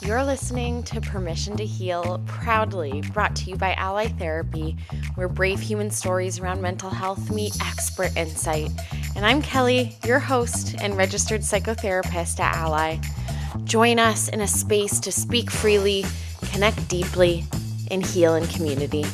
You're listening to Permission to Heal, proudly brought to you by Ally Therapy, where brave human stories around mental health meet expert insight. And I'm Kelly, your host and registered psychotherapist at Ally. Join us in a space to speak freely, connect deeply, and heal in community.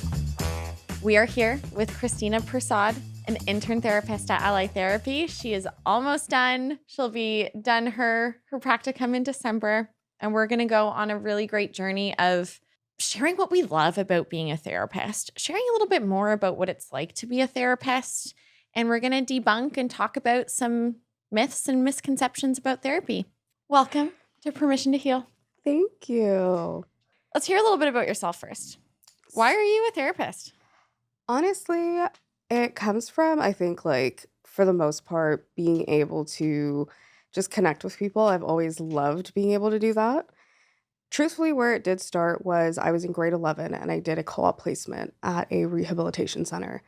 We are here with Christina Persaud, an intern therapist at Ally Therapy. She is almost done. She'll be done her practicum in December. And we're going to go on a really great journey of sharing what we love about being a therapist, sharing a little bit more about what it's like to be a therapist. And we're going to debunk and talk about some myths and misconceptions about therapy. Welcome to Permission to Heal. Thank you. Let's hear a little bit about yourself first. Why are you a therapist? Honestly, it comes from, I think, for the most part, being able to just connect with people. I've always loved being able to do that. Truthfully, where it did start was I was in grade 11 and I did a co-op placement at a rehabilitation center.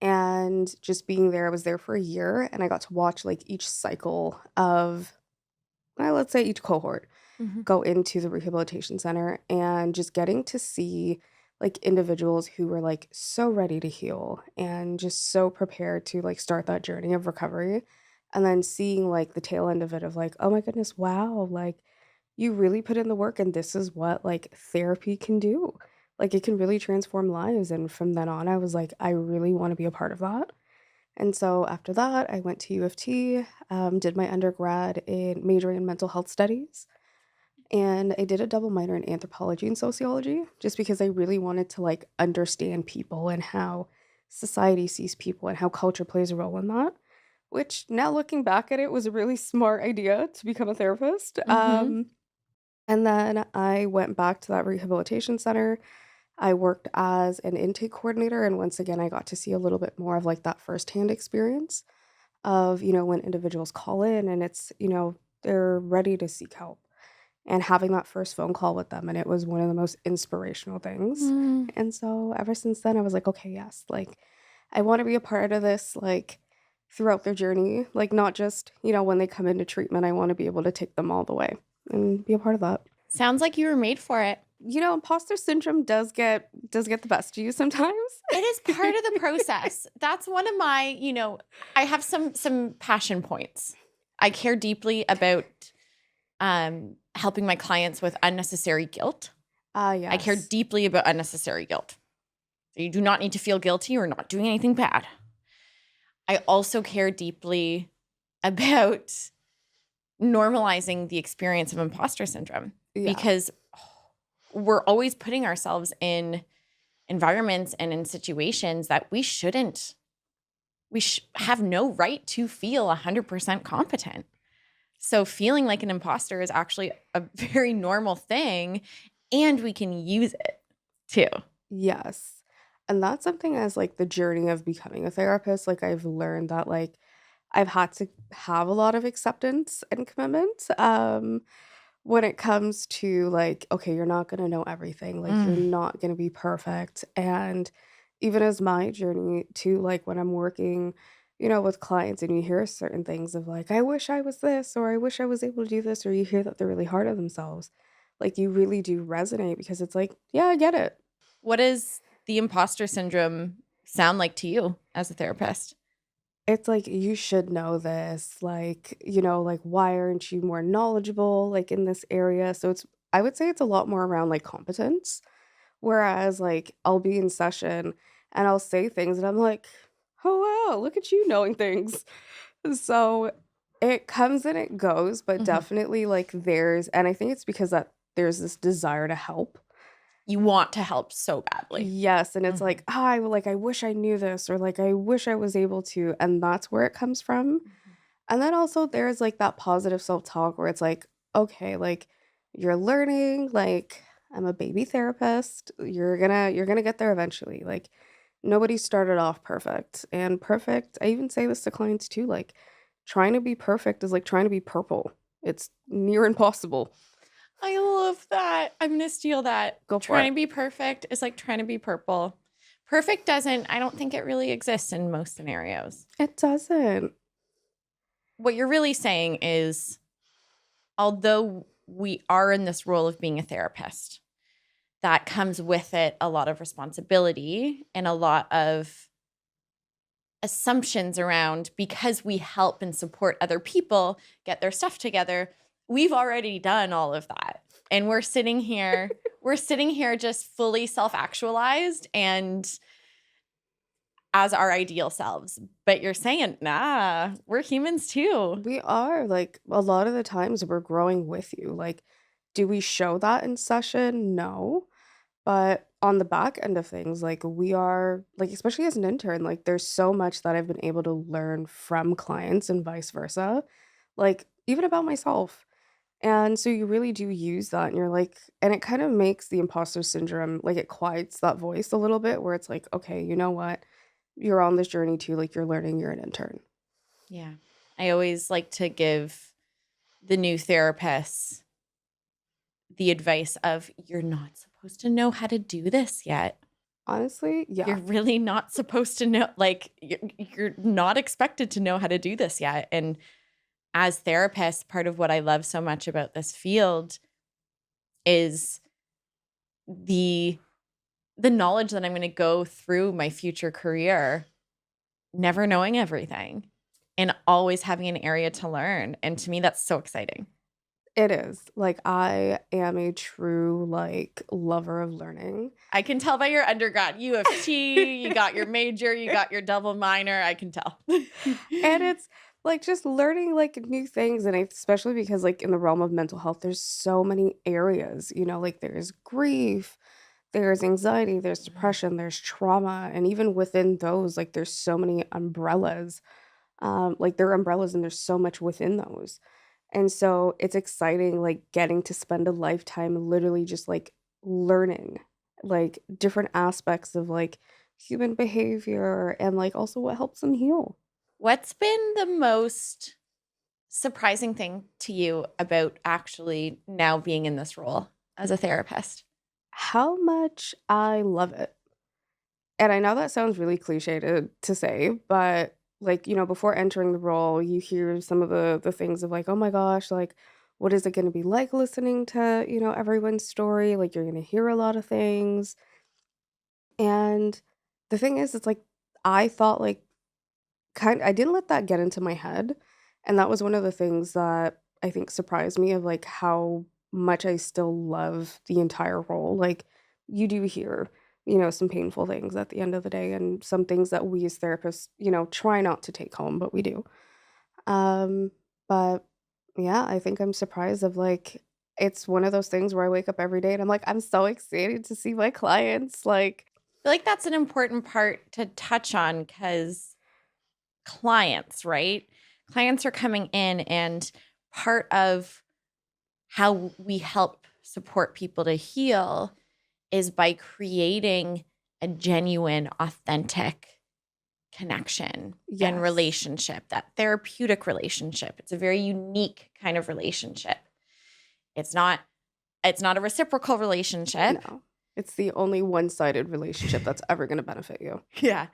And just being there, I was there for a year and I got to watch each cycle of, let's say each cohort go into the rehabilitation center and just getting to see individuals who were so ready to heal and just so prepared to start that journey of recovery, and then seeing the tail end of it of oh my goodness, wow, you really put in the work and this is what therapy can do. It can really transform lives. And from then on I was I really want to be a part of that. And so after that I went to U of T, did my undergrad in majoring in mental health studies. And I did a double minor in anthropology and sociology just because I really wanted to understand people and how society sees people and how culture plays a role in that. Which now looking back at it was a really smart idea to become a therapist. And then I went back to that rehabilitation center. I worked as an intake coordinator, and once again I got to see a little bit more of that firsthand experience of, when individuals call in and it's, they're ready to seek help. And having that first phone call with them, and it was one of the most inspirational things. And so ever since then I was okay, yes, I want to be a part of this throughout their journey, not just, when they come into treatment. I want to be able to take them all the way and be a part of that. Sounds like you were made for it. Imposter syndrome does get the best of you sometimes. It is part of the process. That's one of my, I have some passion points. I care deeply about helping my clients with unnecessary guilt. Yes. I care deeply about unnecessary guilt. So you do not need to feel guilty or not doing anything bad. I also care deeply about normalizing the experience of imposter syndrome because we're always putting ourselves in environments and in situations that we shouldn't. We have no right to feel 100% competent. So feeling like an imposter is actually a very normal thing, and we can use it too. Yes. And that's something as the journey of becoming a therapist, I've learned that I've had to have a lot of acceptance and commitment when it comes to okay, you're not going to know everything. You're not going to be perfect. And even as my journey to when I'm working, with clients and you hear certain things of I wish I was this, or I wish I was able to do this, or you hear that they're really hard on themselves. You really do resonate because it's yeah, I get it. What does the imposter syndrome sound like to you as a therapist? It's you should know this, why aren't you more knowledgeable in this area? So I would say it's a lot more around competence. Whereas I'll be in session and I'll say things and I'm oh wow, look at you knowing things. So it comes and it goes, but definitely and I think it's because that there's this desire to help. You want to help so badly. Yes, and it's I wish I knew this, or I wish I was able to, and that's where it comes from. And then also there's that positive self-talk where it's okay, you're learning, I'm a baby therapist. You're gonna get there eventually. Nobody started off perfect. And perfect, I even say this to clients too, trying to be perfect is trying to be purple. It's near impossible. I love that. I'm going to steal that. Go for Trying it. to be perfect is like trying to be purple. Perfect I don't think it really exists in most scenarios. It doesn't. What you're really saying is, although we are in this role of being a therapist, that comes with it a lot of responsibility and a lot of assumptions around, because we help and support other people get their stuff together. We've already done all of that. And we're sitting here just fully self-actualized and as our ideal selves. But you're saying, nah, we're humans too. We are, like, a lot of the times we're growing with you. Like, do we show that in session? No. But on the back end of things, like, we are like, especially as an intern, like, there's so much that I've been able to learn from clients and vice versa, like, even about myself. And so you really do use that and you're like and it kind of makes the imposter syndrome, like, it quiets that voice a little bit where it's like, "Okay, you know what? You're on this journey too, like, you're learning, you're an intern." Yeah. I always like to give the new therapists the advice of, you're not supposed to know how to do this yet. Honestly, You're yeah. really not supposed to know, like, you're not expected to know how to do this yet. And as therapists, part of what I love so much about this field is the knowledge that I'm going to go through my future career, never knowing everything and always having an area to learn. And to me, that's so exciting. It is. Like, I am a true, like, lover of learning. I can tell by your undergrad, U of T, you got your major, you got your double minor. I can tell. And it's, like, just learning, like, new things, and especially because, like, in the realm of mental health, there's so many areas, like, there's grief, there's anxiety, there's depression, there's trauma, and even within those, like, there's so many umbrellas. Like, there are umbrellas and there's so much within those. And so it's exciting, like, getting to spend a lifetime literally just, like, learning, like, different aspects of, like, human behavior and, like, also what helps them heal. What's been the most surprising thing to you about actually now being in this role as a therapist? How much I love it. And I know that sounds really cliche to say, but, like, before entering the role, you hear some of the things of, like, "Oh my gosh, like, what is it gonna be like listening to, everyone's story?" Like, you're gonna hear a lot of things. And the thing is, it's like, I thought, like, I didn't let that get into my head, and that was one of the things that I think surprised me of, like, how much I still love the entire role. Like, you do hear, some painful things at the end of the day and some things that we as therapists, try not to take home, but we do. Um, but yeah, I think I'm surprised of, like, it's one of those things where I wake up every day and I'm like, "I'm so excited to see my clients," like. I feel like that's an important part to touch on, because clients, right? Clients are coming in, and part of how we help support people to heal is by creating a genuine, authentic connection and Yes. relationship, that therapeutic relationship. It's a very unique kind of relationship. It's not a reciprocal relationship. No. It's the only one-sided relationship that's ever gonna benefit you. Yeah.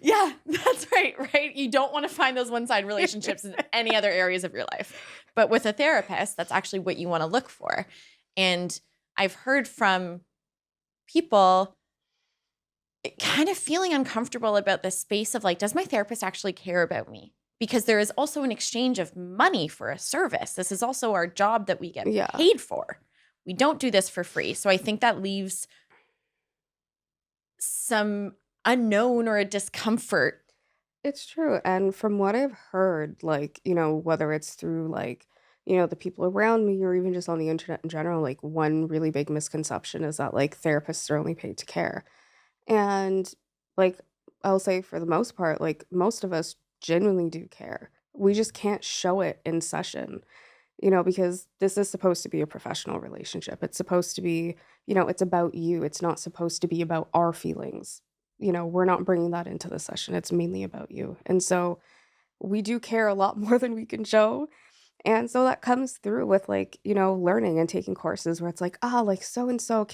Yeah, that's right, right? You don't want to find those one-sided relationships in any other areas of your life. But with a therapist, that's actually what you want to look for. And I've heard from people kind of feeling uncomfortable about this space of, like, does my therapist actually care about me? Because there is also an exchange of money for a service. This is also our job that we get Yeah, paid for. We don't do this for free. So I think that leaves some unknown or a discomfort. it's true, and from what I've heard, like, whether it's through, like, the people around me or even just on the internet in general, like, one really big misconception is that, like, therapists are only paid to care. And, like, I'll say for the most part, like, most of us genuinely do care. We just can't show it in session. Because this is supposed to be a professional relationship. It's supposed to be, it's about you. It's not supposed to be about our feelings. We're not bringing that into the session. It's mainly about you. And so we do care a lot more than we can show. And so that comes through with, like, learning and taking courses where it's like, like so and so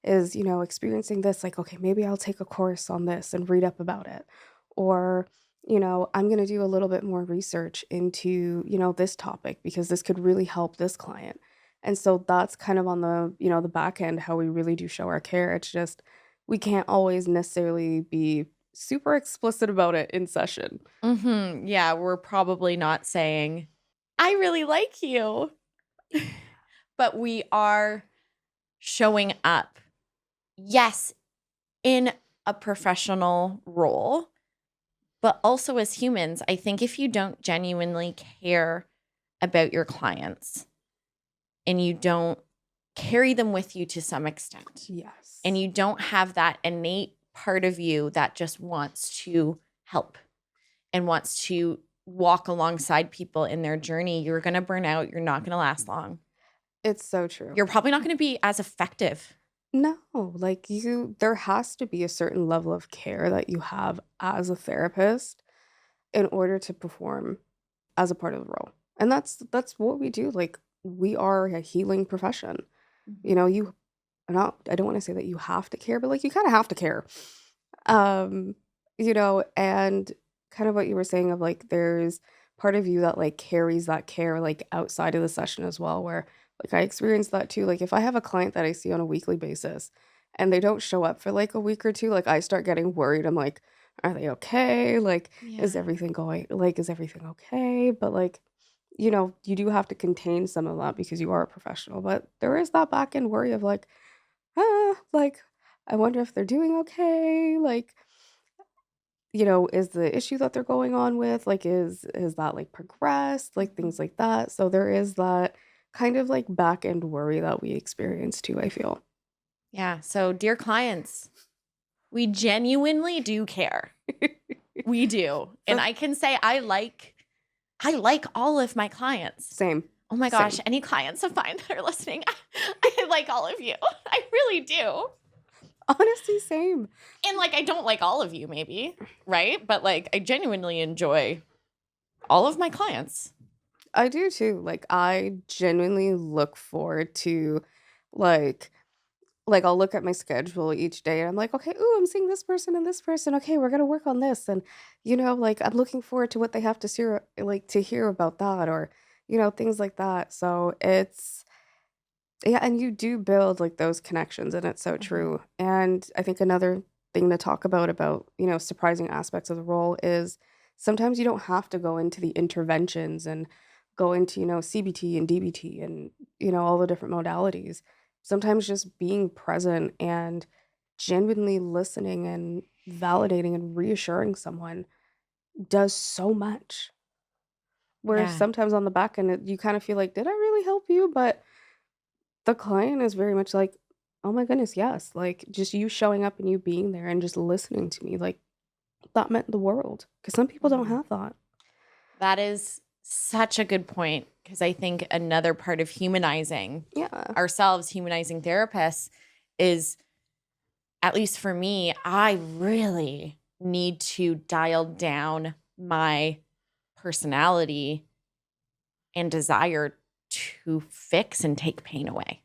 is, experiencing this. Like, okay, maybe I'll take a course on this and read up about it. Or, I'm going to do a little bit more research into, this topic because this could really help this client. And so that's kind of on the, the back end, how we really do show our care. It's just we can't always necessarily be super explicit about it in session. Yeah, we're probably not saying, I really like you. But we are showing up, yes, in a professional role, but also as humans. I think if you don't genuinely care about your clients and you don't carry them with you to some extent, Yes. and you don't have that innate part of you that just wants to help and wants to walk alongside people in their journey, you're going to burn out. You're not going to last long. It's so true. You're probably not going to be as effective. No, like there has to be a certain level of care that you have as a therapist in order to perform as a part of the role. And that's what we do. Like we are a healing profession. You know, I don't want to say that you have to care, but like you kind of have to care. Um, and kind of what you were saying of like there's part of you that like carries that care like outside of the session as well, where like I experienced that too. Like if I have a client that I see on a weekly basis and they don't show up for like a week or two, like I start getting worried. I'm like, are they okay? Like, is everything okay? But like, you do have to contain some of that because you are a professional. But there is that back end worry of like, like, I wonder if they're doing okay. Like, is the issue that they're going on with, like, is that like progressed? Like things like that. So there is that kind of like back end worry that we experience too, I feel. Yeah. So, dear clients, we genuinely do care. We do. And I can say I like all of my clients. Same. Oh my gosh, any clients of mine that are listening, I like all of you. I really do. Honestly, same. And like I don't like all of you maybe, right? But like I genuinely enjoy all of my clients. I do too. Like I genuinely look forward to like I'll look at my schedule each day and I'm like, okay, ooh, I'm seeing this person and this person. Okay, we're gonna work on this. And like I'm looking forward to what they have to to hear about that or, things like that. So it's yeah, and you do build like those connections and it's so true. And I think another thing to talk about, surprising aspects of the role is sometimes you don't have to go into the interventions and go into, CBT and DBT and, all the different modalities. Sometimes just being present and genuinely listening and validating and reassuring someone does so much. Where Yeah. sometimes on the back end, you kind of feel like, did I really help you? But the client is very much like, "Oh my goodness, yes." Like, just you showing up and you being there and just listening to me, like, that meant the world. Because some people don't have that. That is such a good point because I think another part of humanizing Yeah. ourselves, humanizing therapists is, at least for me, I really need to dial down my personality and desire to fix and take pain away.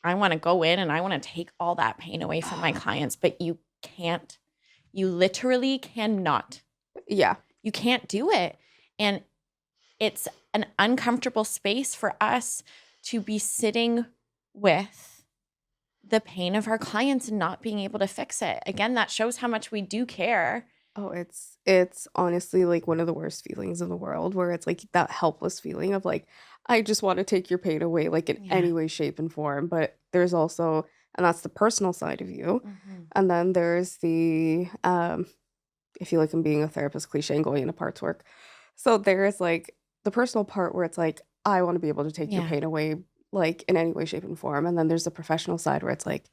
I want to go in and I want to take all that pain away from my clients, but you can't. You literally cannot. Yeah. You can't do it. And it's an uncomfortable space for us to be sitting with the pain of our clients and not being able to fix it. Again, that shows how much we do care. Oh, it's honestly, like, one of the worst feelings in the world where it's, like, that helpless feeling of, like, I just wanna take your pain away, like, in any way, shape, and form, but there's also and that's the personal side of you, and then there's the, I feel like I'm being a therapist cliche and going into parts work. So there's, like, the personal part where it's, like, I wanna be able to take your Yeah. pain away, like, in any way, shape, and form, and then there's the professional side where it's, like,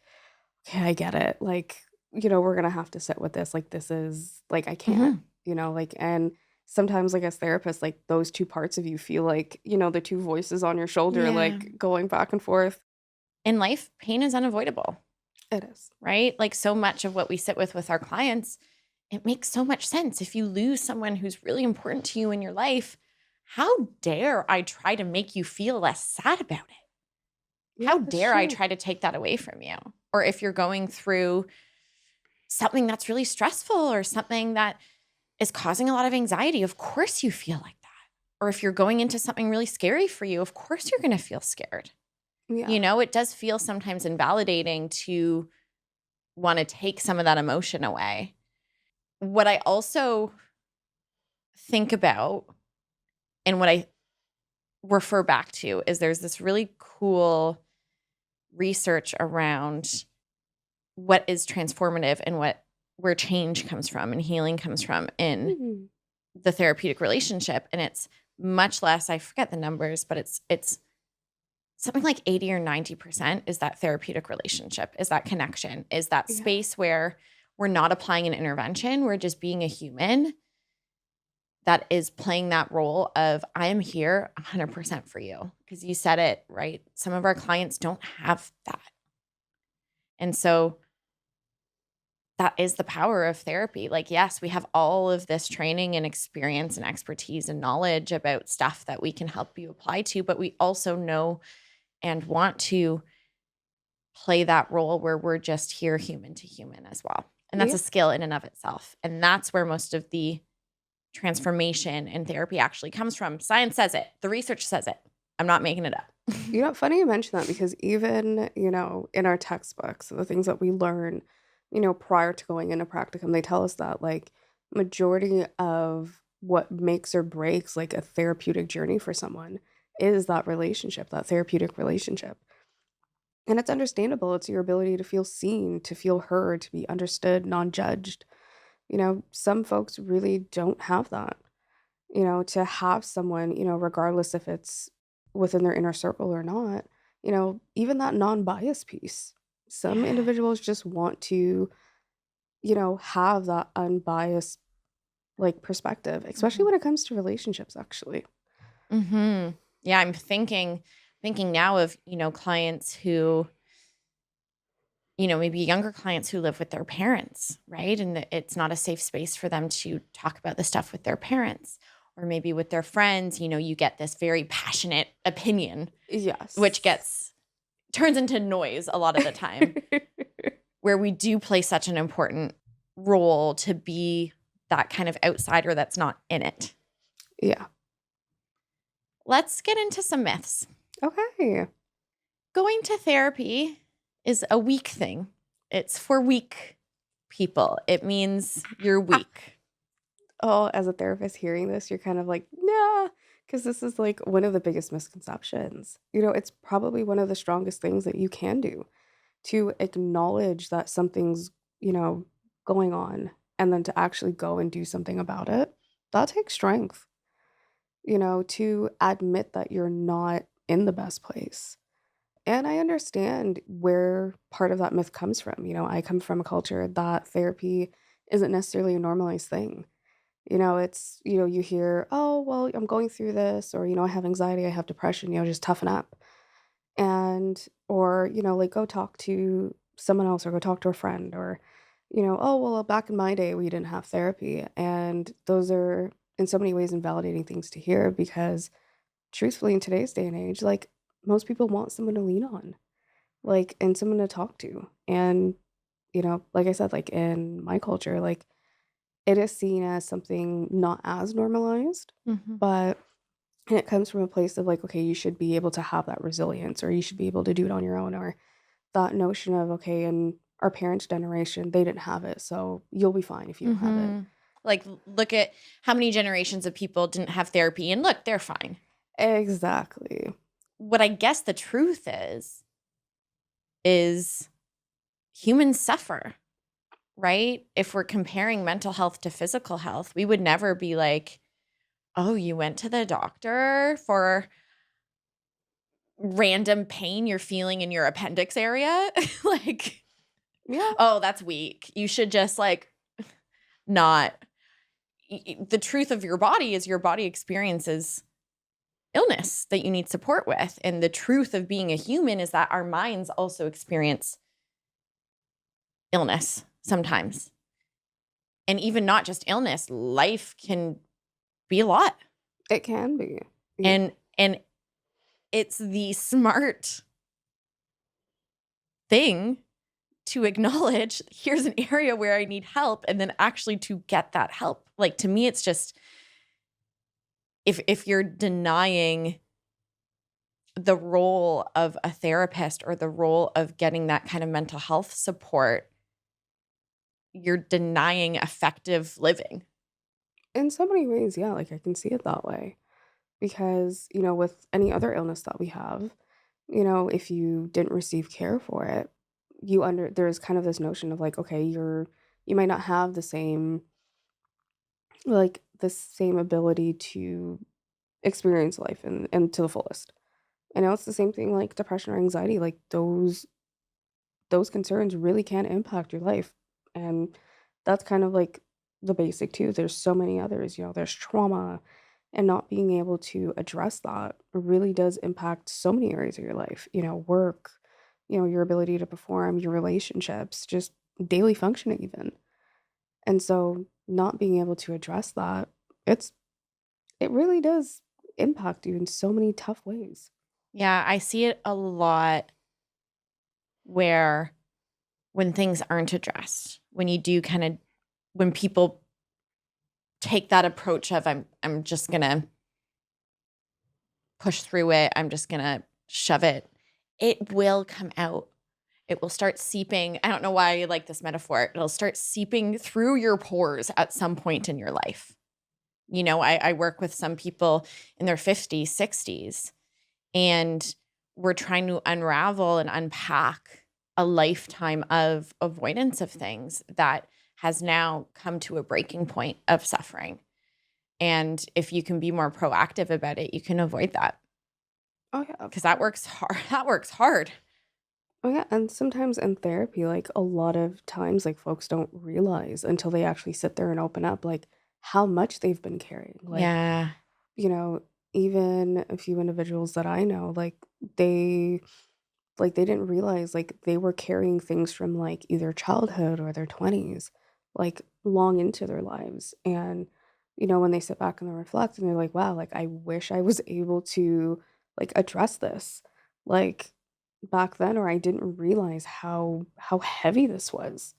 "Okay, I get it, like, we're gonna have to sit with this, like, this is like, I can't," like, and sometimes, like, as therapists, like, those 2 parts of you feel like, the 2 voices on your shoulder, Yeah. like, going back and forth. In life, pain is unavoidable, It is. right? Like so much of what we sit with our clients, it makes so much sense. If you lose someone who's really important to you in your life, how dare I try to make you feel less sad about it? Yeah, How that's dare I true. try to take that away from you? Or if you're going through something that's really stressful or something that is causing a lot of anxiety, of course you feel like that. Or if you're going into something really scary for you, of course you're going to feel scared. Yeah. It does feel sometimes invalidating to want to take some of that emotion away. What I also think about and what I refer back to is there's this really cool research around what is transformative and where change comes from and healing comes from in Mhm. the therapeutic relationship. And it's much less, I forget the numbers, but it's something like 80 or 90% is that therapeutic relationship, is that connection, is that Yeah. space where we're not applying an intervention, we're just being a human that is playing that role of I am here 100% for you. Because you said it, right? Some of our clients don't have that. And so that is the power of therapy. Like, yes, we have all of this training and experience and expertise and knowledge about stuff that we can help you apply to, but we also know and want to play that role where we're just here human to human as well. And that's Yeah. a skill in and of itself. And that's where most of the transformation in therapy actually comes from. Science says it. The research says it. I'm not making it up. Funny you mention that because even, in our textbooks, the things that we learn, prior to going into practicum, they tell us that like majority of what makes or breaks like a therapeutic journey for someone is that relationship, that therapeutic relationship. And it's understandable. It's your ability to feel seen, to feel heard, to be understood, non-judged. Some folks really don't have that. To have someone, regardless if it's within their inner circle or not, even that non-bias piece. Some Yeah. individuals just want to, have that unbiased like perspective, especially Mhm. when it comes to relationships, actually. Mhm. Yeah, I'm thinking now of, clients who, maybe younger clients who live with their parents, right? And it's not a safe space for them to talk about the stuff with their parents or maybe with their friends. You get this very passionate opinion, which Yes. turns into noise a lot of the time, where we do play such an important role to be that kind of outsider that's not in it. Yeah. Let's get into some myths. Okay. Going to therapy is a weak thing. It's for weak people. It means you're weak. Oh, as a therapist hearing this, you're kind of like, nah, because this is like one of the biggest misconceptions. It's probably one of the strongest things that you can do to acknowledge that something's, going on and then to actually go and do something about it. That takes strength, to admit that you're not in the best place. And I understand where part of that myth comes from. I come from a culture that therapy isn't necessarily a normalized thing. You hear, oh, well, I'm going through this, or, I have anxiety, I have depression, just toughen up. Or, like go talk to someone else or go talk to a friend, or, oh, well, back in my day, we didn't have therapy. And those are in so many ways invalidating things to hear because truthfully, in today's day and age, like most people want someone to lean on, like, and someone to talk to. And, like I said, like in my culture, like, it is seen as something not as normalized, Mhm. but and it comes from a place of like, okay, you should be able to have that resilience or you should be able to do it on your own or that notion of, okay, in our parents' generation, they didn't have it, so you'll be fine if you don't have it. Like, look at how many generations of people didn't have therapy, and look, they're fine. Exactly. What I guess the truth is humans suffer, right? If we're comparing mental health to physical health, we would never be like, oh, you went to the doctor for random pain you're feeling in your appendix area. Like, Yeah, oh, that's weak. You should just like not. The truth of your body is your body experiences illness that you need support with. And the truth of being a human is that our minds also experience illness sometimes. And even not just illness, life can be a lot. it can be. Yeah. And it's the smart thing to acknowledge here's an area where I need help and then actually to get that help. Like to me, it's just if you're denying the role of a therapist or the role of getting that kind of mental health support, you're denying effective living. In so many ways, yeah, like I can see it that way. Because, with any other illness that we have, if you didn't receive care for it, there's kind of this notion of like, okay, you might not have the same ability to experience life and to the fullest. I know it's the same thing like depression or anxiety, like those concerns really can impact your life. And that's kind of like the basic too. There's so many others, there's trauma, and not being able to address that really does impact so many areas of your life, work, your ability to perform, your relationships, just daily functioning even. And so not being able to address that, it's it really does impact you in so many tough ways. Yeah, I see it a lot where when things aren't addressed, when you do kind of when people take that approach of I'm just going to push through it, I'm just going to shove it, it will come out. It will start seeping. I don't know why I like this metaphor. It'll start seeping through your pores at some point in your life. I work with some people in their 50s, 60s, and we're trying to unravel and unpack a lifetime of avoidance of things that has now come to a breaking point of suffering. And if you can be more proactive about it, you can avoid that Oh yeah. because that works hard. That works hard. Oh yeah, and sometimes in therapy, like a lot of times, like folks don't realize until they actually sit there and open up, like how much they've been carrying. Yeah. You know, even a few individuals that I know, they they didn't realize like they were carrying things from like either childhood or their 20s, like long into their lives. And, when they sit back and they reflect and they're like, wow, like I wish I was able to like address this. Like back then, or I didn't realize how heavy this was,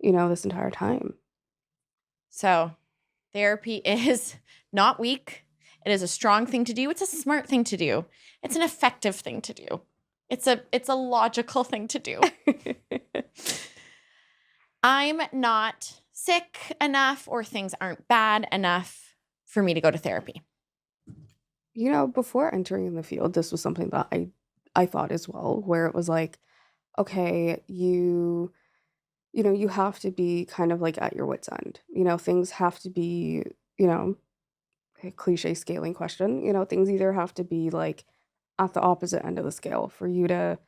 this entire time. So therapy is not weak. It is a strong thing to do. It's a smart thing to do. It's an effective thing to do. It's a logical thing to do. I'm not sick enough or things aren't bad enough for me to go to therapy. Before entering the field, this was something that I thought as well, where it was like, okay, you have to be kind of like at your wits end. Things have to be, you know, a cliche scaling question. Things either have to be like at the opposite end of the scale for you to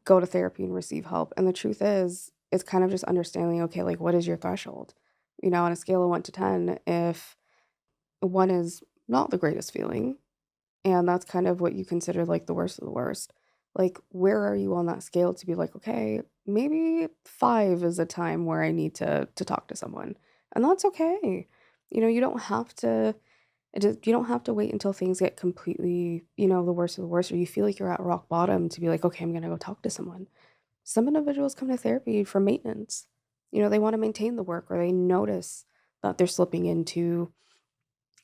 go to therapy and receive help. And the truth is, it's kind of just understanding, okay, like what is your threshold? On a scale of 1 to 10, if one is not the greatest feeling, and that's kind of what you consider like the worst of the worst. Like, where are you on that scale to be like, okay, maybe 5 is a time where I need to talk to someone. And that's okay. You don't have to you don't have to wait until things get completely, the worst of the worst, or you feel like you're at rock bottom to be like, okay, I'm gonna go talk to someone. Some individuals come to therapy for maintenance. They want to maintain the work, or they notice that they're slipping into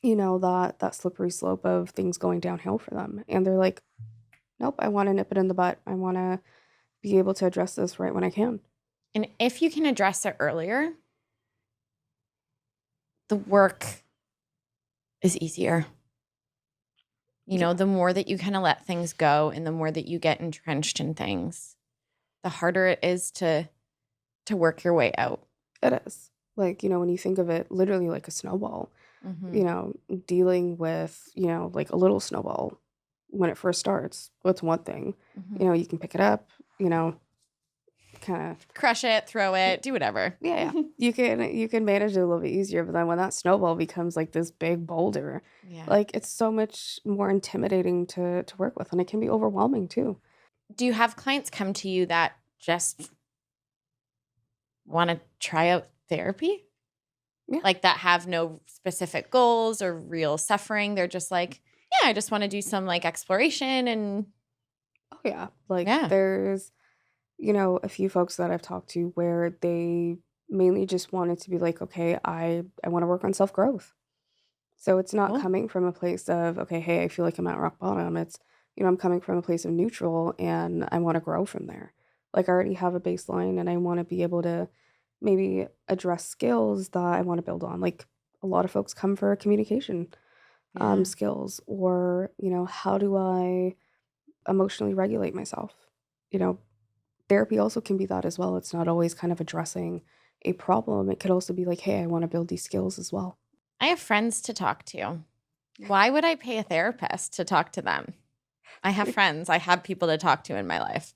that slippery slope of things going downhill for them. And they're like, nope, I want to nip it in the butt. I want to be able to address this right when I can. And if you can address it earlier, the work is easier. The more that you kind of let things go and the more that you get entrenched in things, the harder it is to work your way out. It is. Like, when you think of it literally like a snowball, Mm-hmm. you know, dealing with, like a little snowball when it first starts, what's one thing? Mm-hmm. You can pick it up, kind of Crush it, throw it, do whatever. yeah, yeah. You can manage it a little bit easier, but then when that snowball becomes like this big boulder, Yeah. like it's so much more intimidating to work with, and it can be overwhelming too. Do you have clients come to you that just want to try out therapy? Yeah. Like that have no specific goals or real suffering. They're just like, yeah, I just want to do some like exploration and Oh yeah. Like yeah. there's, a few folks that I've talked to where they mainly just wanted to be like, okay, I want to work on self-growth. So it's not Cool. coming from a place of, okay, hey, I feel like I'm at rock bottom. It's I'm coming from a place of neutral and I want to grow from there. Like I already have a baseline and I want to be able to maybe address skills that I want to build on. Like a lot of folks come for communication Yeah. skills, or, how do I emotionally regulate myself? You know, Therapy also can be that as well. It's not always kind of addressing a problem. It could also be like, hey, I want to build these skills as well. I have friends to talk to. Why would I pay a therapist to talk to them? I have friends. I have people to talk to in my life.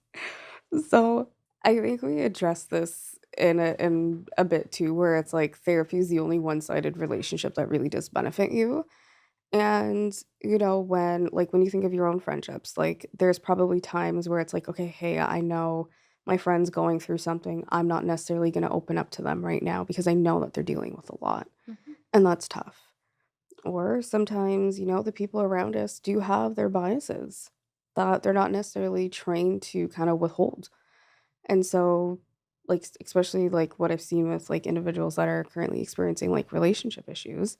So I think we address this in a bit too, where it's like therapy is the only one-sided relationship that really does benefit you. And, when you think of your own friendships, like there's probably times where it's like, okay, hey, I know my friend's going through something. I'm not necessarily going to open up to them right now because I know that they're dealing with a lot. Mhm. And that's tough. Or sometimes, the people around us do have their biases that they're not necessarily trained to kind of withhold. And so, like, especially like what I've seen with like individuals that are currently experiencing like relationship issues,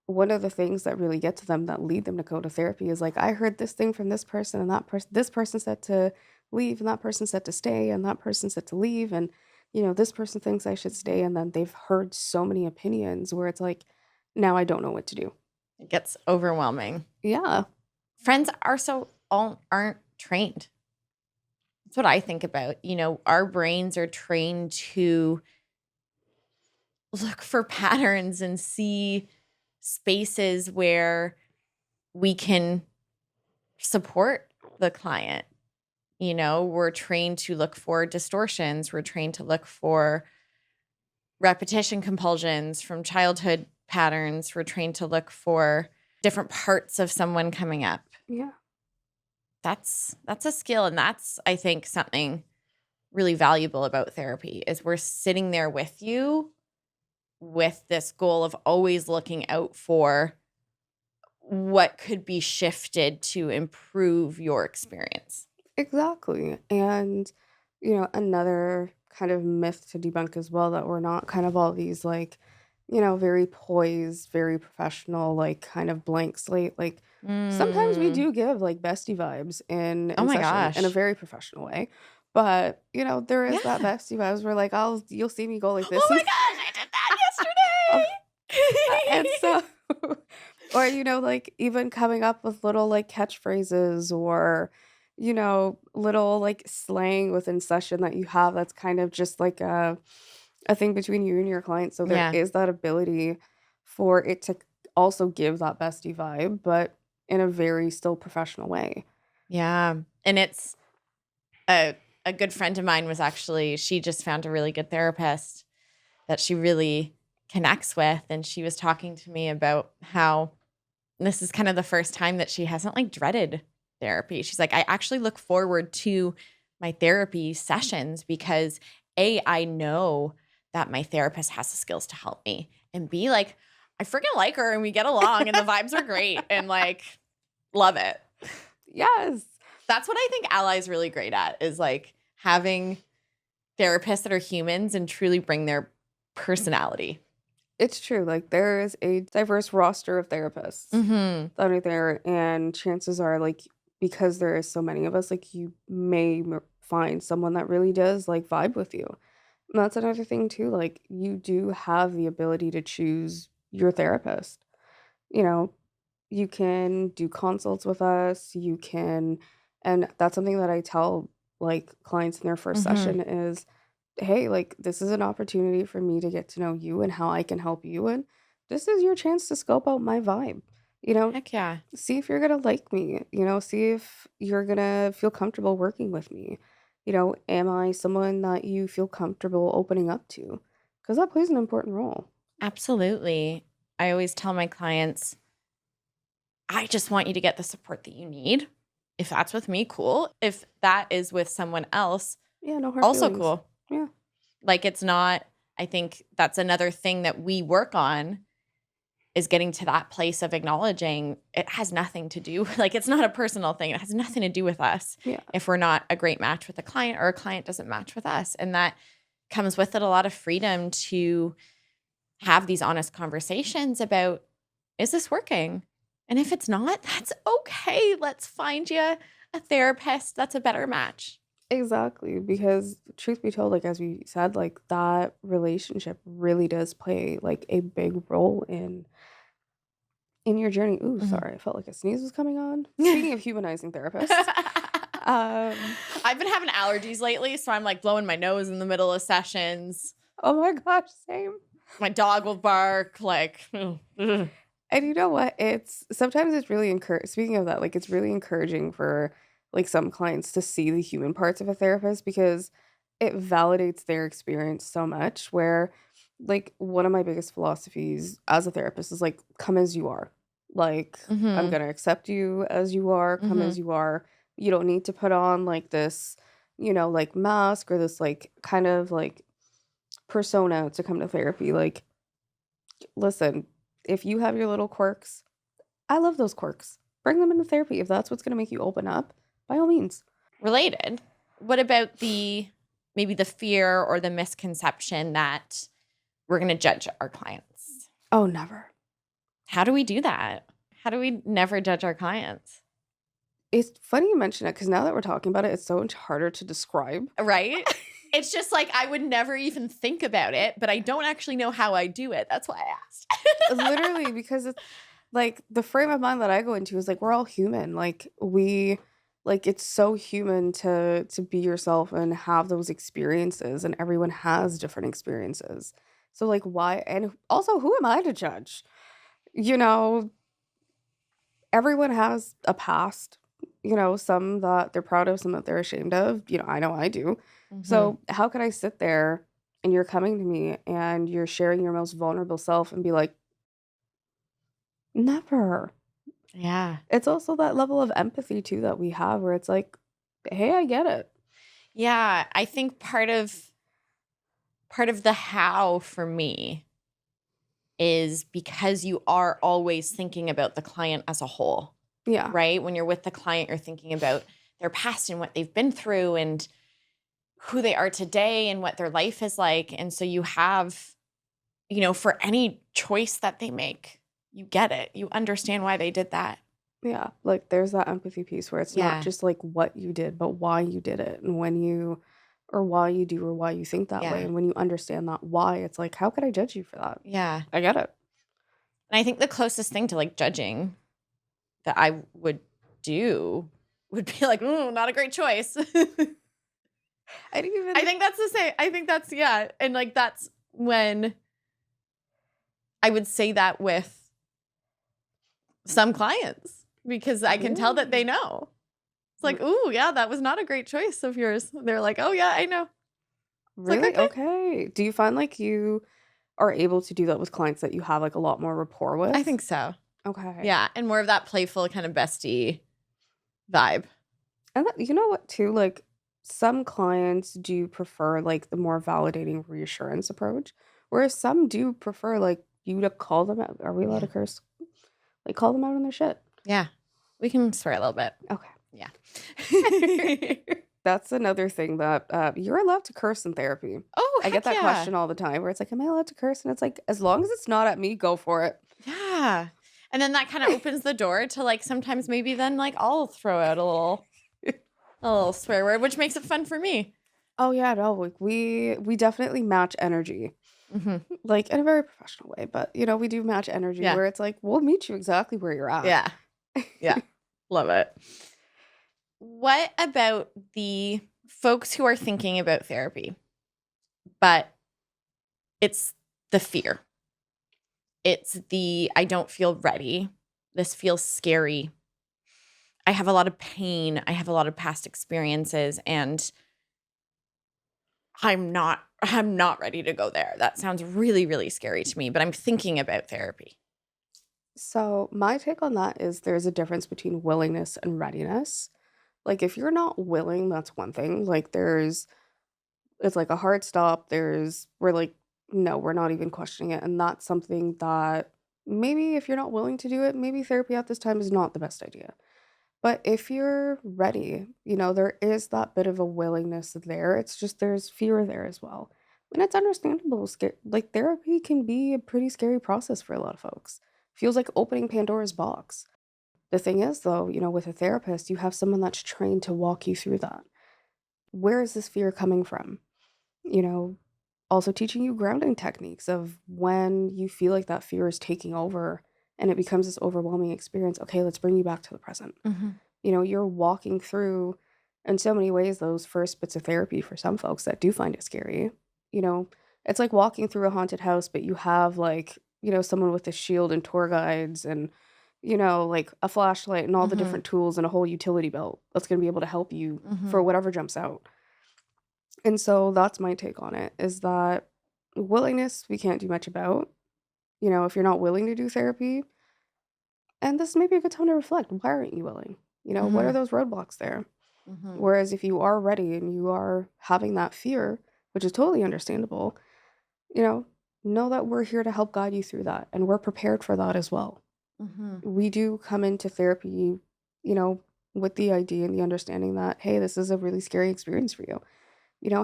one of the things that really get to them that lead them to go to therapy is like, I heard this thing from this person, and this person said to leave, and that person said to stay, and that person said to leave, and this person thinks I should stay, and then they've heard so many opinions where it's like, now I don't know what to do. It gets overwhelming. Yeah, Friends aren't trained. That's what I think about. Our brains are trained to look for patterns and see spaces where we can support the client. We're trained to look for distortions. We're trained to look for repetition compulsions from childhood patterns. We're trained to look for different parts of someone coming up. yeah, That's a skill, and that's, I think, something really valuable about therapy is we're sitting there with you with this goal of always looking out for what could be shifted to improve your experience. exactly. And another kind of myth to debunk as well, that we're not kind of all these like, very poised, very professional, like kind of blank slate. Like sometimes we Mm. do give like bestie vibes in Oh my session in a gosh. very professional way. But there is that Yeah. bestie vibes where like you'll see me go like Oh this and my gosh, I did of that and yesterday. so or, like, even coming up with little, like, catchphrases, or, little, like, slang within session that you have that's kind of just like a thing between you and your client, so there Yeah. is that ability for it to also give that bestie vibe, but in a very still professional way. Yeah. And it's a good friend of mine she just found a really good therapist that she really connects with. And she was talking to me about how this is kind of the first time that she hasn't like dreaded therapy. She's like, I actually look forward to my therapy sessions because I know that my therapist has the skills to help me, and B, like, I freaking like her and we get along and the vibes are great and like love it. Yes. That's what I think Ally's really great at is like having therapists that are humans and truly bring their personality. It's true, like, there is a diverse roster of therapists Mhm. that are there, and chances are, like, because there is so many of us, like, you may find someone that really does, like, vibe with you. And that's another thing too, like, you do have the ability to choose your therapist. You know, you can do consults with us, you can, and that's something that I tell, like, clients in their first Mhm. session is, "Hey, like, this is an opportunity for me to get to know you and how I can help you, and this is your chance to scope out my vibe." You know, Heck yeah. See if you're gonna like me, see if you're gonna feel comfortable working with me. Am I someone that you feel comfortable opening up to? Because that plays an important role. Absolutely. I always tell my clients, I just want you to get the support that you need. If that's with me, cool. If that is with someone else, Yeah, no hard also feelings. cool. Yeah, Like it's not, I think that's another thing that we work on is getting to that place of acknowledging it has nothing to do, like it's not a personal thing. It has nothing to do with us yeah, if we're not a great match with a client or a client doesn't match with us. And that comes with it a lot of freedom to have these honest conversations about, is this working? And if it's not, that's okay. Let's find you a therapist that's a better match. Exactly, because truth be told, like as we said, like that relationship really does play like a big role in your journey. Ooh, Mhm. sorry, I felt like a sneeze was coming on. Speaking of humanizing therapists, I've been having allergies lately, so I'm like blowing my nose in the middle of sessions. oh my gosh, same. My dog will bark like And you know what? It's sometimes it's really speaking of that, like it's really encouraging for like some clients to see the human parts of a therapist because it validates their experience so much where like one of my biggest philosophies as a therapist is like come as you are. Like I'm Mhm. going to accept you as you are, come Mhm. as you are. You don't need to put on like this, like mask or this like kind of like persona to come to therapy. Like listen, if you have your little quirks, I love those quirks. Bring them into therapy if that's what's going to make you open up, by all means. Related. What about maybe the fear or the misconception that we're going to judge our clients? Oh, never. How do we do that? How do we never judge our clients? It's funny you mention it because now that we're talking about it, it's so much harder to describe. Right? It's just like I would never even think about it, but I don't actually know how I do it. That's why I asked. Literally, because it's like the frame of mind that I go into is like we're all human. Like it's so human to be yourself and have those experiences, and everyone has different experiences. So like why and also who am I to judge? You know, everyone has a past, some that they're proud of, some that they're ashamed of. I know I do. Mhm. So, how could I sit there and you're coming to me and you're sharing your most vulnerable self and be like, never. Yeah. It's also that level of empathy too that we have where it's like, hey, I get it. Yeah, I think part of the how for me is because you are always thinking about the client as a whole, Yeah. right? When you're with the client, you're thinking about their past and what they've been through and who they are today and what their life is like. And so you have, for any choice that they make, you get it. You understand why they did that. Yeah. Like there's that empathy piece where it's not Yeah. just like what you did, but why you did it and or why you do or why you think that way. Yeah. And when you understand that why, it's like, how could I judge you for that? Yeah. I get it. And I think the closest thing to like judging that I would do would be like, not a great choice. I didn't I even think that's the same. I think that's, yeah. And like, that's when I would say that with some clients because I can tell that they really. know. It's like, ooh, yeah, that was not a great choice of yours. They're like, oh, yeah, I know. It's like, Really? okay. Okay. Do you find like you are able to do that with clients that you have like a lot more rapport I with? think so. Okay. Yeah. And more of that playful kind of bestie vibe. And you know what too? Like some clients do prefer like the more validating reassurance approach, whereas some do prefer like you to call them out. Are we allowed Yeah. to curse? Like call them out on their shit. Yeah. We can swear a little bit. Okay. Yeah. That's another thing that you're allowed to curse in therapy. Oh, I get heck that yeah. question all the time where it's like, am I allowed to curse? And it's like, as long as it's not at me, go for it. Yeah. And then that kind of opens the door to like sometimes maybe then like I'll throw out a little swear word, which makes it fun for me. Oh yeah, no, like we definitely match energy. Hmm. Like in a very professional way, but we do match energy Yeah. where it's like we'll meet you exactly where you're at. Yeah. Yeah. Love it. What about the folks who are thinking about therapy, but it's the fear? It's the I don't feel ready. This feels scary. I have a lot of pain. I have a lot of past experiences and I'm not ready to go there. That sounds really, really scary to me, but I'm thinking about therapy. So my take on that is there's a difference between willingness and readiness. Like if you're not willing, that's one thing. Like it's like a hard stop. We're like, no, we're not even questioning it. And that's something that maybe if you're not willing to do it, maybe therapy at this time is not the best idea. But if you're ready, there is that bit of a willingness there. It's just there's fear there as well. And it's understandable. Like therapy can be a pretty scary process for a lot of folks. Feels like opening Pandora's box. The thing is, though, with a therapist, you have someone that's trained to walk you through that. Where is this fear coming from? You know, Also teaching you grounding techniques of when you feel like that fear is taking over and it becomes this overwhelming experience. Okay, let's bring you back to the present. Mm-hmm. You're walking through, in so many ways, those first bits of therapy for some folks that do find it scary. You know, it's like walking through a haunted house, but you have like, someone with a shield and tour guides and, like a flashlight and all the Mm-hmm. different tools and a whole utility belt that's going to be able to help you Mm-hmm. for whatever jumps out. And so that's my take on it is that willingness we can't do much about. If you're not willing to do therapy, and this may be a good time to reflect. Why aren't you willing? What Mm-hmm. are those roadblocks there? Mm-hmm. Whereas if you are ready and you are having that fear, which is totally understandable, you know that we're here to help guide you through that and we're prepared for that as well. Mm-hmm. We do come into therapy, you know, with the idea and the understanding that, hey, this is a really scary experience for you.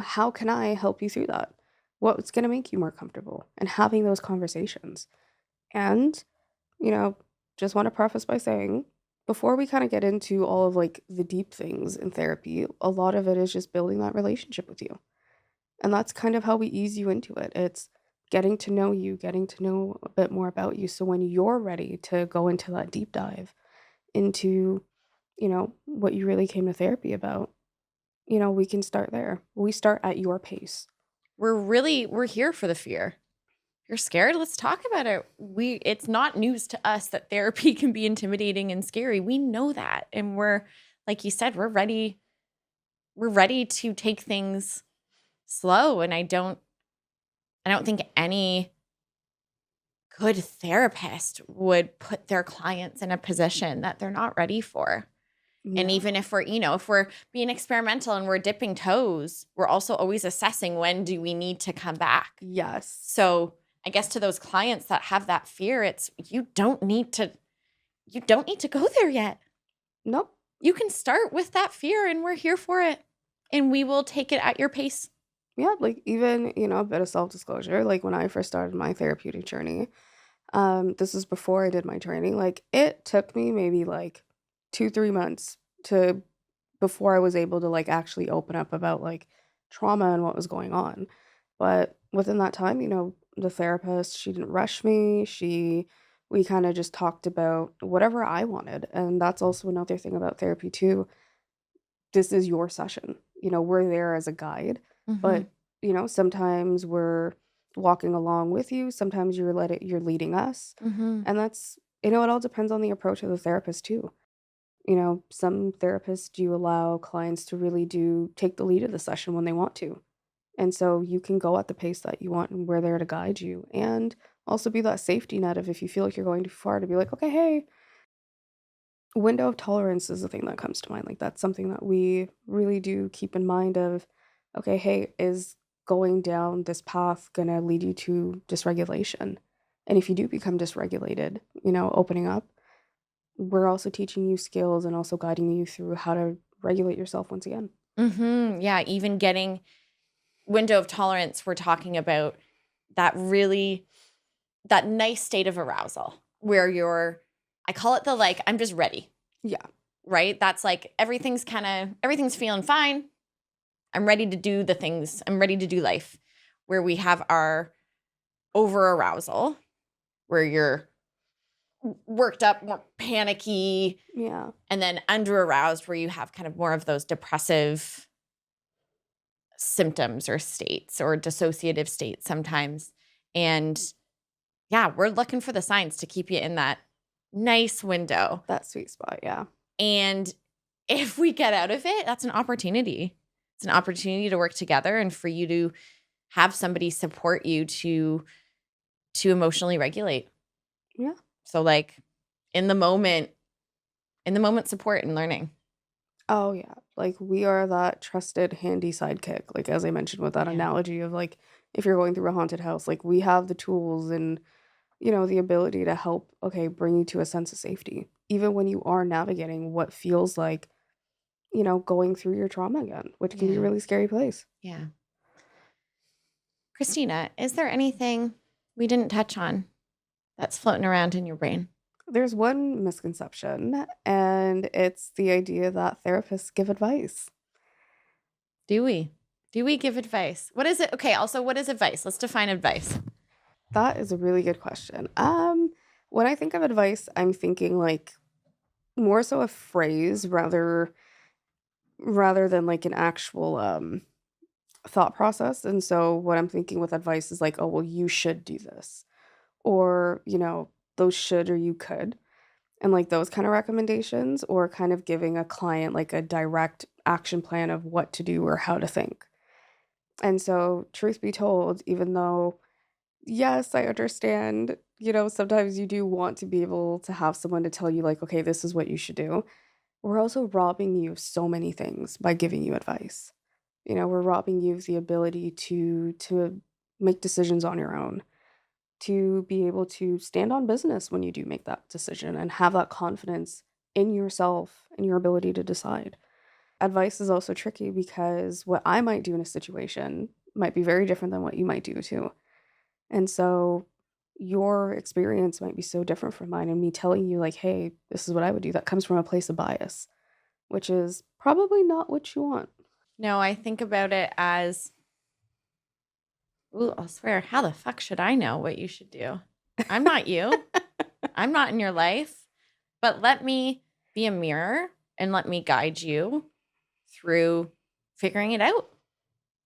How can I help you through that? What's going to make you more comfortable? And having those conversations. And, you know, just want to preface by saying, before we kind of get into all of like the deep things in therapy, a lot of it is just building that relationship with you. And that's kind of how we ease you into it. It's getting to know you, getting to know a bit more about you. So when you're ready to go into that deep dive into, what you really came to therapy about, we can start there. We start at your pace. We're here for the fear. You're scared? Let's talk about it. It's not news to us that therapy can be intimidating and scary. We know that. And we're, like you said, we're ready. We're ready to take things slow. And I don't think any good therapist would put their clients in a position that they're not ready for. And No. even if we're being experimental and we're dipping toes, we're also always assessing when do we need to come back. Yes. So I guess to those clients that have that fear, it's you don't need to go there yet. Nope. You can start with that fear and we're here for it. And we will take it at your pace. Yeah, like even, a bit of self-disclosure, like when I first started my therapeutic journey, this is before I did my training, like it took me maybe like 2, 3 months to before I was able to like actually open up about like trauma and what was going on. But within that time, the therapist, she didn't rush me. We kind of just talked about whatever I wanted. And that's also another thing about therapy too. This is your session. We're there as a guide, Mm-hmm. but sometimes we're walking along with you, sometimes you're leading us. Mm-hmm. And that's it all depends on the approach of the therapist too. Some therapists do allow clients to really do take the lead of the session when they want to. And so you can go at the pace that you want and we're there to guide you and also be that safety net of if you feel like you're going too far to be like, okay, hey, window of tolerance is the thing that comes to mind. Like that's something that we really do keep in mind of, okay, hey, is going down this path gonna lead you to dysregulation? And if you do become dysregulated, opening up, we're also teaching you skills and also guiding you through how to regulate yourself once again. Mm-hmm. Yeah. Even getting window of tolerance, we're talking about that nice state of arousal where I call it I'm just ready, Yeah. right? That's like everything's feeling fine. I'm ready to do the things. I'm ready to do life. Where we have our over arousal, where you're worked up, more panicky, Yeah. and then under aroused, where you have kind of more of those depressive symptoms or states or dissociative states sometimes. And yeah, we're looking for the signs to keep you in that nice window. That sweet spot, yeah. And if we get out of it, that's an opportunity. It's an opportunity to work together and for you to have somebody support you to emotionally regulate. Yeah. So in the moment support and learning. Oh, yeah. Like, we are that trusted, handy sidekick. Like, as I mentioned with that Yeah. analogy of, like, if you're going through a haunted house, like, we have the tools and, the ability to help, okay, bring you to a sense of safety. Even when you are navigating what feels like, going through your trauma again, which can be a Yeah. really scary place. Yeah. Christina, is there anything we didn't touch on that's floating around in your brain? There's one misconception, and it's the idea that therapists give advice. Do we? Do we give advice? What is it? Okay, also, what is advice? Let's define advice. That is a really good question. When I think of advice, I'm thinking like more so a phrase rather than like an actual thought process. And so what I'm thinking with advice is like, oh, well, you should do this. Or, those should or you could. And like those kind of recommendations, or kind of giving a client like a direct action plan of what to do or how to think. And so, truth be told, even though, yes, I understand, sometimes you do want to be able to have someone to tell you, like, okay, this is what you should do. We're also robbing you of so many things by giving you advice. We're robbing you of the ability to make decisions on your own, to be able to stand on business when you do make that decision and have that confidence in yourself and your ability to decide. Advice is also tricky because what I might do in a situation might be very different than what you might do too. And so your experience might be so different from mine, and me telling you like, "Hey, this is what I would do," that comes from a place of bias, which is probably not what you want. No, I think about it as, ooh, I'll swear, how the fuck should I know what you should do? I'm not you. I'm not in your life. But let me be a mirror and let me guide you through figuring it out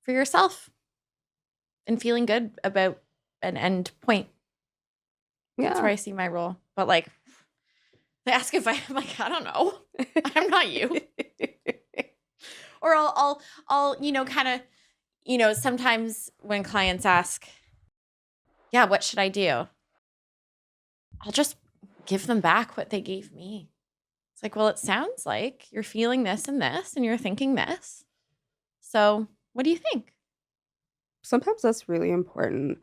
for yourself and feeling good about an end point. That's where Yeah. I see my role. But like, they ask if I'm like, I don't know. I'm not you. Or I'll, kind of, sometimes when clients ask, yeah, what should I do? I'll just give them back what they gave me. It's like, well, it sounds like you're feeling this and you're thinking this. So what do you think? Sometimes that's really important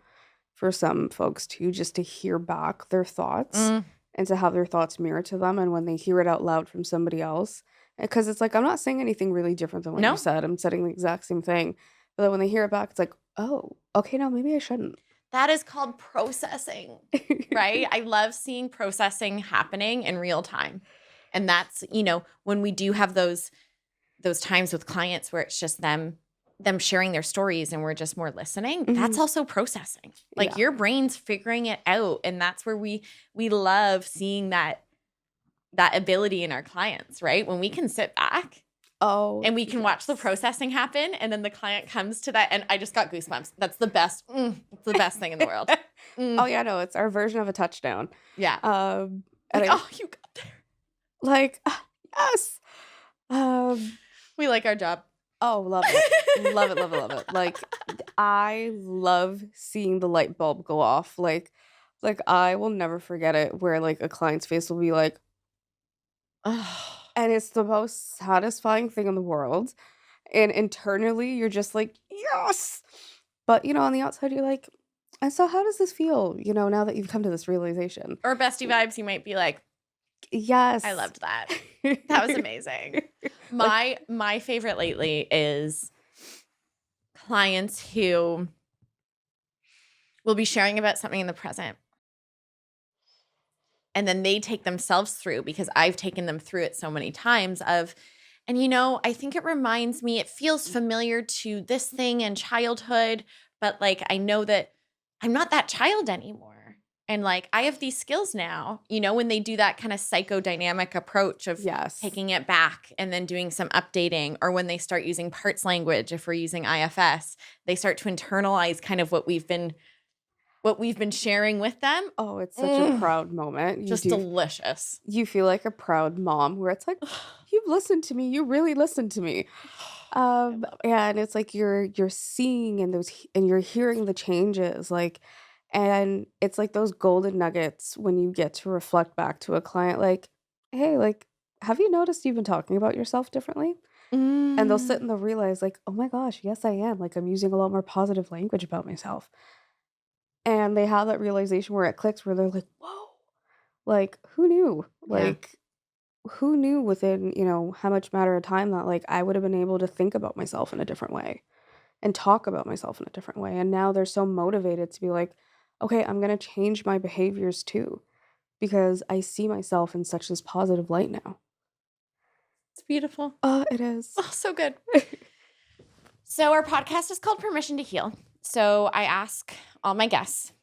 for some folks too, just to hear back their thoughts Mm, and to have their thoughts mirrored to them. And when they hear it out loud from somebody else, because it's like, I'm not saying anything really different than what you no, said. I'm saying the exact same thing. But then when they hear it back, it's like, oh, okay, no, maybe I shouldn't. that is called processing, right? I love seeing processing happening in real time. And that's, when we do have those times with clients where it's just them sharing their stories and we're just more listening, that's Mhm. also processing. Like Yeah. your brain's figuring it out, and that's where we love seeing that ability in our clients, right? When we can sit back Oh, and we can watch the yes. processing happen, and then the client comes to that, and I just got goosebumps. That's the best. It's the best thing in the world. Oh Mm, yeah, no, it's our version of a touchdown. yeah. And Like, I oh, you got there. like, yes. Um, We like our job. oh, love it. Love it, love it, love it. Like, I love seeing the light bulb go off. Like I will never forget it where like a client's face will be like, Oh, and it's the most satisfying thing in the world. And internally, you're just like, yes. But on the outside, you're like, and so how does this feel? Now that you've come to this realization. or bestie vibes, you might be like, I Yes. loved that. That was amazing. Like, My favorite lately is clients who will be sharing about something in the present, and then they take themselves through, because I've taken them through it so many times of, and I think it reminds me, it feels familiar to this thing in childhood, but like I know that I'm not that child anymore. And like I have these skills now, when they do that kind of psychodynamic approach of yes. taking it back and then doing some updating, or when they start using parts language, if we're using IFS, they start to internalize kind of what we've been sharing with them. Oh, it's such a Mm, proud moment. just delicious. You feel like a proud mom where it's like, you've listened to me. You really listened to me. I love it. And it's like you're seeing and and you're hearing the changes, like, and it's like those golden nuggets when you get to reflect back to a client, like, hey, like, have you noticed you've been talking about yourself differently? And they'll sit Mm. and they'll realize, like, oh my gosh, yes, I am. Like, I'm using a lot more positive language about myself. And they have that realization where it clicks, where they're like, whoa, like, who knew? Yeah. Like, who knew within, how much matter of time that like I would have been able to think about myself in a different way and talk about myself in a different way. And now they're so motivated to be like, okay, I'm going to change my behaviors too. because I see myself in such this positive light now. It's beautiful. It is. Oh, so good. So our podcast is called Permission to Heal. So I ask all my guests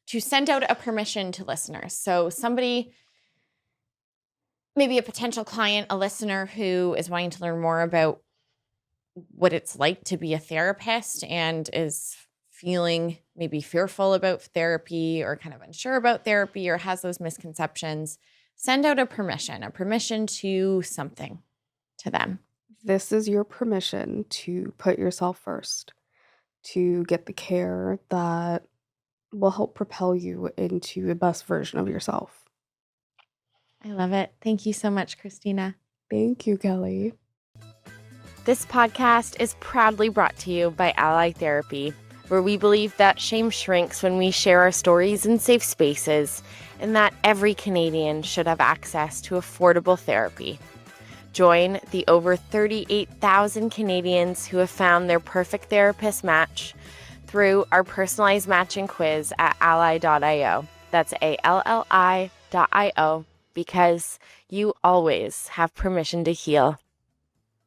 to send out a permission to listeners. So somebody, maybe a potential client, a listener who is wanting to learn more about what it's like to be a therapist and is feeling maybe fearful about therapy or kind of unsure about therapy or has those misconceptions, send out a permission to something to them. This is your permission to put yourself first, to get the care that will help propel you into the best version of yourself. I love it. Thank you so much, Christina. Thank you, Kelly. This podcast is proudly brought to you by Ally Therapy, where we believe that shame shrinks when we share our stories in safe spaces and that every Canadian should have access to affordable therapy. Join the over 38,000 Canadians who have found their perfect therapist match through our personalized matching quiz at ally.io. That's ALLI.io, because you always have permission to heal.